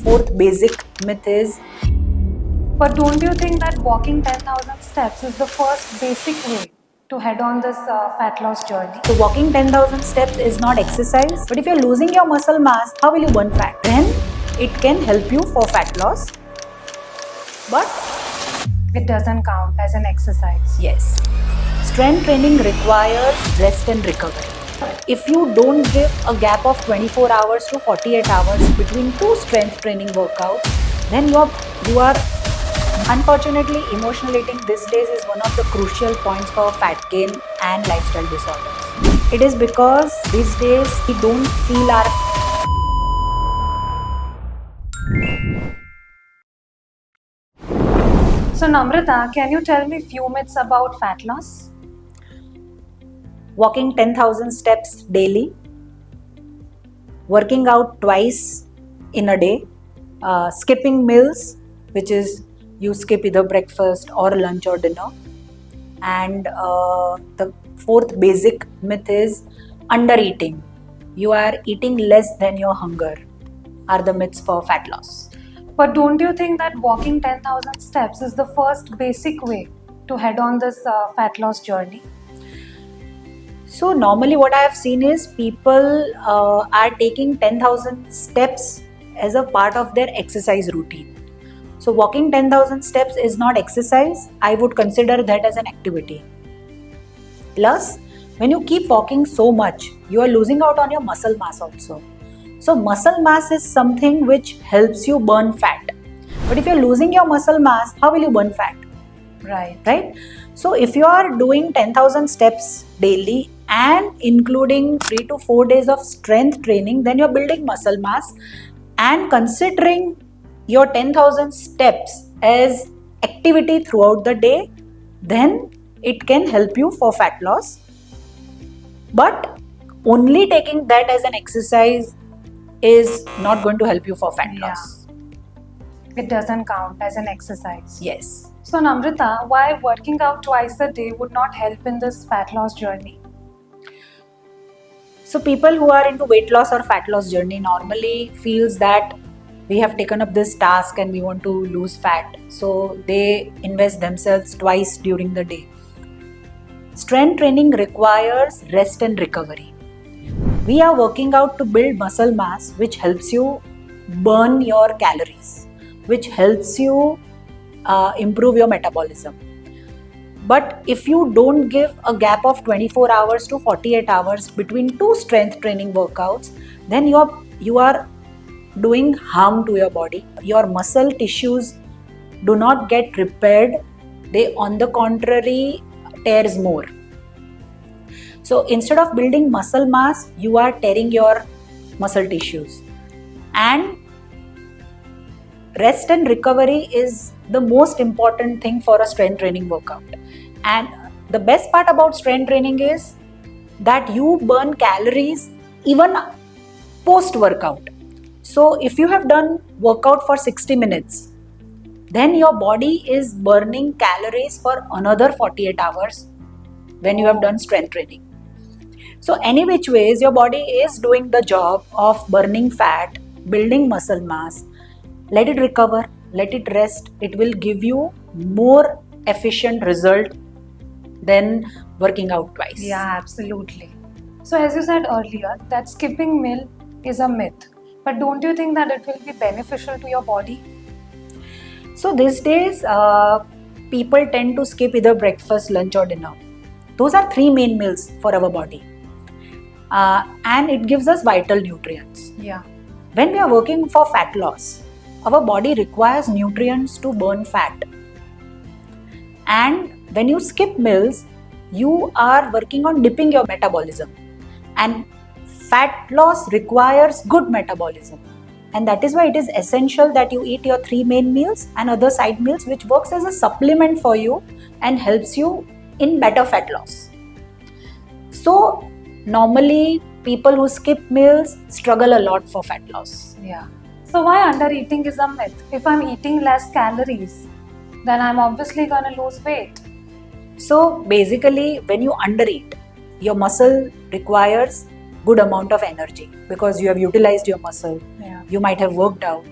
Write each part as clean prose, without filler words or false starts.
Fourth basic myth is, But don't you think that walking 10,000 steps is the first basic way to head on this fat loss journey? so walking 10,000 steps is not exercise, but if you're losing your muscle mass, how will you burn fat? Then it can help you for fat loss. But It doesn't count as an exercise. yes, strength training requires rest and recovery. If you don't give a gap of 24 hours to 48 hours between two strength training workouts, then you are unfortunately, emotional eating these days is one of the crucial points for fat gain and lifestyle disorders. It is because these days we don't feel our So Namrata, can you tell me few myths about fat loss? walking 10,000 steps daily, working out twice in a day, skipping meals, which is you skip either breakfast or lunch or dinner. And the fourth basic myth is undereating. You are eating less than your hunger are the myths for fat loss. But don't you think that walking 10,000 steps is the first basic way to head on this fat loss journey? So normally what I have seen is people are taking 10,000 steps as a part of their exercise routine. So walking 10,000 steps is not exercise. I would consider that as an activity. Plus, when you keep walking so much, you are losing out on your muscle mass also. So muscle mass is something which helps you burn fat. But if you're losing your muscle mass, how will you burn fat? Right? So if you are doing 10,000 steps daily and including 3 to 4 days of strength training, then you're building muscle mass, and considering your 10,000 steps as activity throughout the day, then it can help you for fat loss. But only taking that as an exercise is not going to help you for fat loss. It doesn't count as an exercise. Yes. So Namrata, why working out twice a day would not help in this fat loss journey? So people who are into weight loss or fat loss journey normally feels that we have taken up this task and we want to lose fat. So they invest themselves twice during the day. Strength training requires rest and recovery. We are working out to build muscle mass, which helps you burn your calories, which helps you improve your metabolism. But if you don't give a gap of 24 hours to 48 hours between two strength training workouts, then you are doing harm to your body. Your muscle tissues do not get repaired. They, on the contrary, tears more. So instead of building muscle mass, you are tearing your muscle tissues. And rest and recovery is the most important thing for a strength training workout. And the best part about strength training is that you burn calories even post workout. So if you have done workout for 60 minutes, then your body is burning calories for another 48 hours when you have done strength training. So any which ways, your body is doing the job of burning fat, building muscle mass. Let it recover, let it rest. It will give you more efficient result than working out twice. Yeah, absolutely. So as you said earlier, that skipping meal is a myth. But don't you think that it will be beneficial to your body? So these days, people tend to skip either breakfast, lunch or dinner. Those are three main meals for our body. And it gives us vital nutrients. Yeah. When we are working for fat loss, our body requires nutrients to burn fat. And when you skip meals, you are working on dipping your metabolism. And fat loss requires good metabolism. And that is why it is essential that you eat your three main meals and other side meals, which works as a supplement for you and helps you in better fat loss. So normally people who skip meals struggle a lot for fat loss. Yeah. So why undereating is a myth? If I'm eating less calories, then I'm obviously gonna lose weight. So basically, when you undereat, your muscle requires good amount of energy because you have utilized your muscle. Yeah. You might have worked out.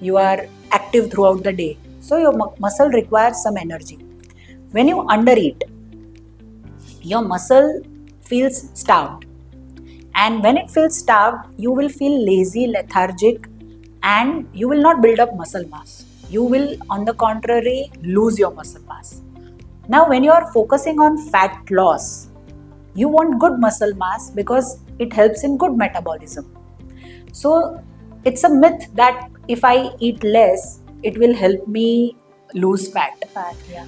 you are active throughout the day. So your muscle requires some energy. When you undereat, your muscle feels starved. And when it feels starved, you will feel lazy, lethargic, and you will not build up muscle mass. You will, on the contrary, lose your muscle mass. Now, when you are focusing on fat loss, you want good muscle mass because it helps in good metabolism. So, it's a myth that if I eat less, it will help me lose fat. Yeah.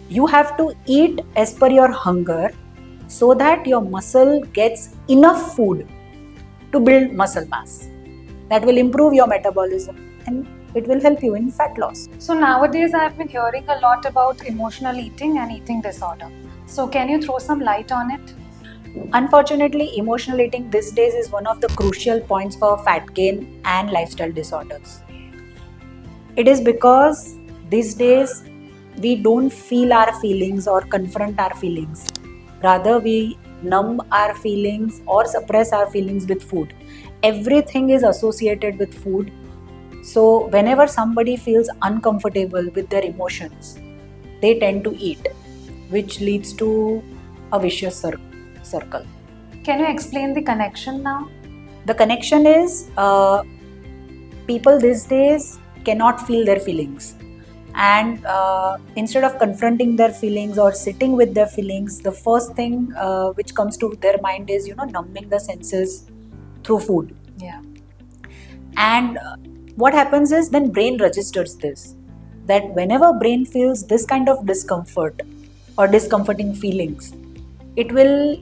You have to eat as per your hunger so that your muscle gets enough food to build muscle mass. That will improve your metabolism and it will help you in fat loss. So nowadays I've been hearing a lot about emotional eating and eating disorder. So can you throw some light on it? Unfortunately, emotional eating these days is one of the crucial points for fat gain and lifestyle disorders. It is because these days we don't feel our feelings or confront our feelings. Rather, we numb our feelings or suppress our feelings with food. Everything is associated with food. So, whenever somebody feels uncomfortable with their emotions, they tend to eat, which leads to a vicious circle. Can you explain the connection now? The connection is people these days cannot feel their feelings. And instead of confronting their feelings or sitting with their feelings, the first thing which comes to their mind is, numbing the senses through food. Yeah. And what happens is then brain registers this, that whenever brain feels this kind of discomfort or discomforting feelings, it will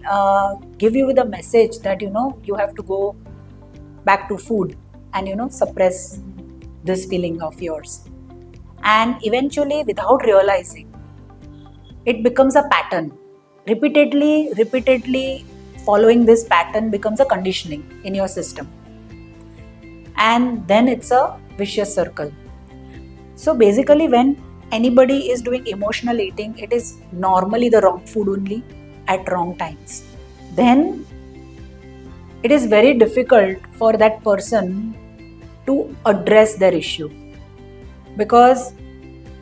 give you with a message that, you have to go back to food and, suppress this feeling of yours. And eventually, without realizing, it becomes a pattern. Repeatedly following this pattern becomes a conditioning in your system. And then it's a vicious circle. So basically, when anybody is doing emotional eating, it is normally the wrong food only at wrong times. Then it is very difficult for that person to address their issue. Because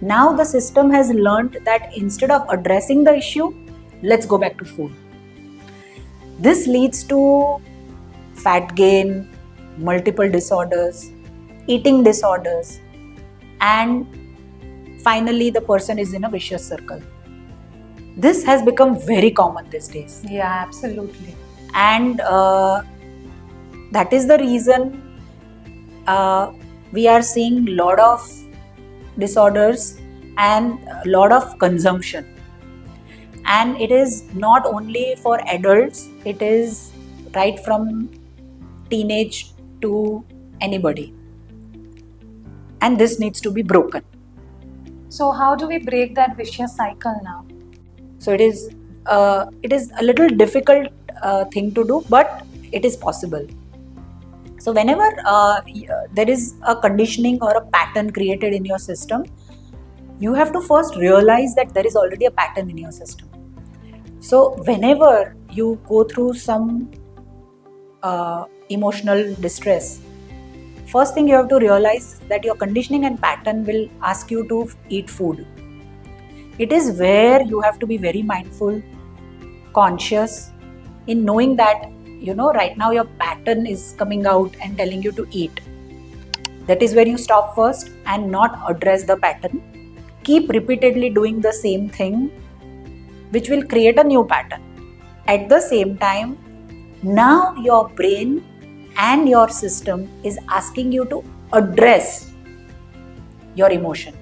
now the system has learned that instead of addressing the issue, let's go back to food. This leads to fat gain, multiple disorders, eating disorders, and finally the person is in a vicious circle. This has become very common these days. Yeah, absolutely. And that is the reason we are seeing a lot of disorders and a lot of consumption. And it is not only for adults, it is right from teenage to anybody. And this needs to be broken. So how do we break that vicious cycle now? So it is a little difficult thing to do, but it is possible. So whenever there is a conditioning or a pattern created in your system, you have to first realize that there is already a pattern in your system. So whenever you go through some emotional distress, first thing you have to realize that your conditioning and pattern will ask you to eat food. It is where you have to be very mindful, conscious in knowing that right now your pattern is coming out and telling you to eat. That is where you stop first and not address the pattern. Keep repeatedly doing the same thing, which will create a new pattern. At the same time, now your brain and your system is asking you to address your emotion.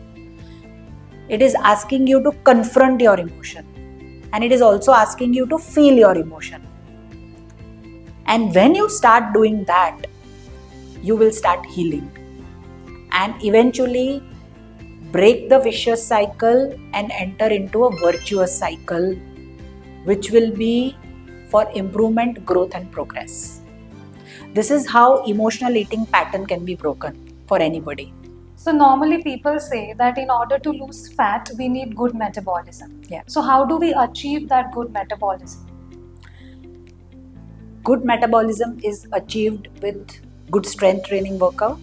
It is asking you to confront your emotion. And it is also asking you to feel your emotion. And when you start doing that, you will start healing and eventually break the vicious cycle and enter into a virtuous cycle, which will be for improvement, growth, and progress. This is how emotional eating pattern can be broken for anybody. So normally people say that in order to lose fat, we need good metabolism. Yeah. So how do we achieve that good metabolism? Good metabolism is achieved with good strength training workout,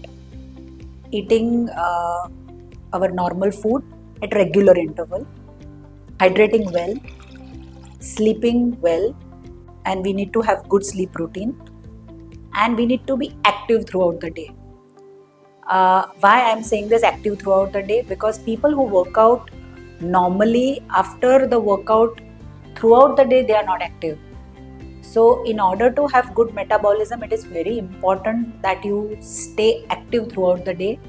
eating our normal food at regular interval, hydrating well, sleeping well, and we need to have good sleep routine, and we need to be active throughout the day. Why I'm saying this active throughout the day? Because people who work out normally, after the workout throughout the day, they are not active. So in order to have good metabolism, it is very important that you stay active throughout the day,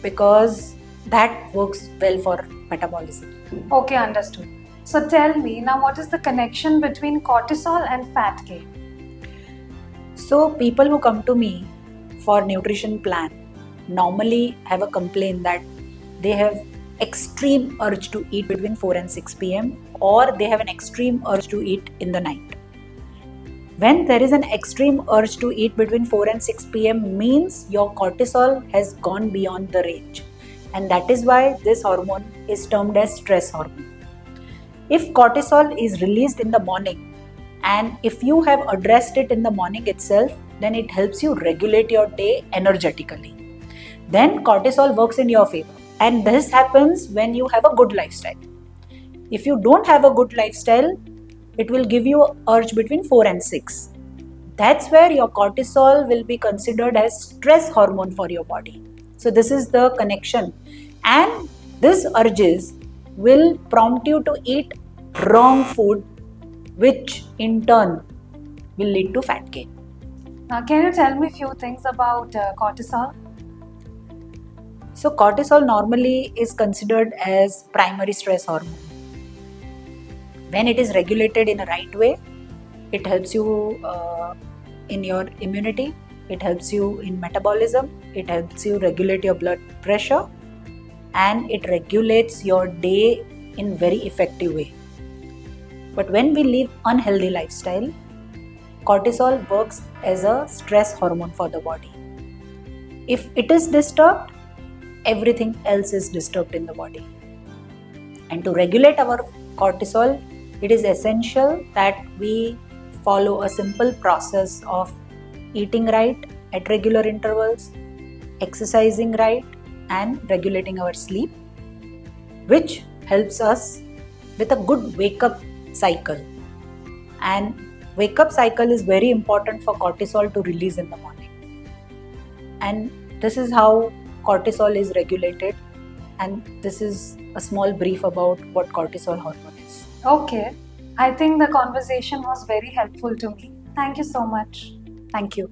because that works well for metabolism. Okay, understood. So tell me now, what is the connection between cortisol and fat gain? So people who come to me for nutrition plan normally have a complaint that they have extreme urge to eat between 4 and 6 p.m. or they have an extreme urge to eat in the night. When there is an extreme urge to eat between 4 and 6 p.m. means your cortisol has gone beyond the range, and that is why this hormone is termed as stress hormone. If cortisol is released in the morning, and if you have addressed it in the morning itself, then it helps you regulate your day energetically. Then cortisol works in your favor, and this happens when you have a good lifestyle. If you don't have a good lifestyle, it will give you an urge between 4 and 6. That's where your cortisol will be considered as stress hormone for your body. So this is the connection, and these urges will prompt you to eat wrong food, which in turn will lead to fat gain. Now, can you tell me a few things about cortisol? So cortisol normally is considered as primary stress hormone. When it is regulated in a right way, it helps you in your immunity, it helps you in metabolism, it helps you regulate your blood pressure, and it regulates your day in very effective way. But when we live unhealthy lifestyle, cortisol works as a stress hormone for the body. If it is disturbed, everything else is disturbed in the body. And to regulate our cortisol, it is essential that we follow a simple process of eating right at regular intervals, exercising right, and regulating our sleep, which helps us with a good wake-up cycle. And wake-up cycle is very important for cortisol to release in the morning. And this is how cortisol is regulated, and this is a small brief about what cortisol hormone is. Okay, I think the conversation was very helpful to me. Thank you so much. Thank you.